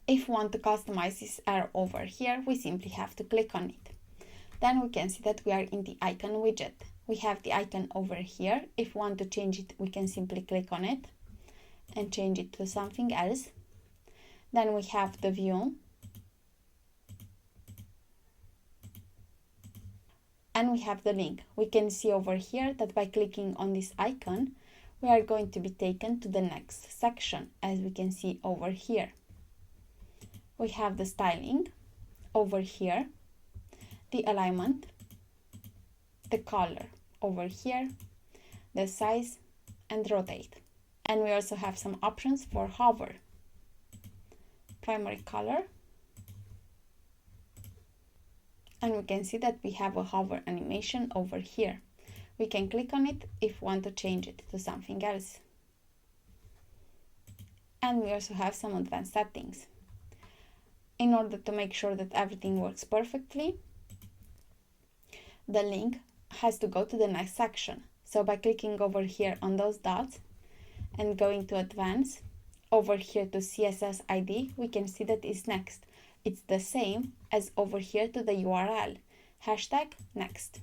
If we want to customize this arrow over here, we simply have to click on it. Then we can see that we are in the icon widget. We have the icon over here. If we want to change it, we can simply click on it and change it to something else. Then we have the view. And we have the link. We can see over here that by clicking on this icon, we are going to be taken to the next section, as we can see over here. We have the styling over here, the alignment, the color over here, the size, and rotate. And we also have some options for hover, primary color, and we can see that we have a hover animation over here. We can click on it if we want to change it to something else. And we also have some advanced settings. In order to make sure that everything works perfectly, the link has to go to the next section. So by clicking over here on those dots and going to advanced, over here to CSS ID, we can see that it's next. It's the same as over here to the URL, hashtag next.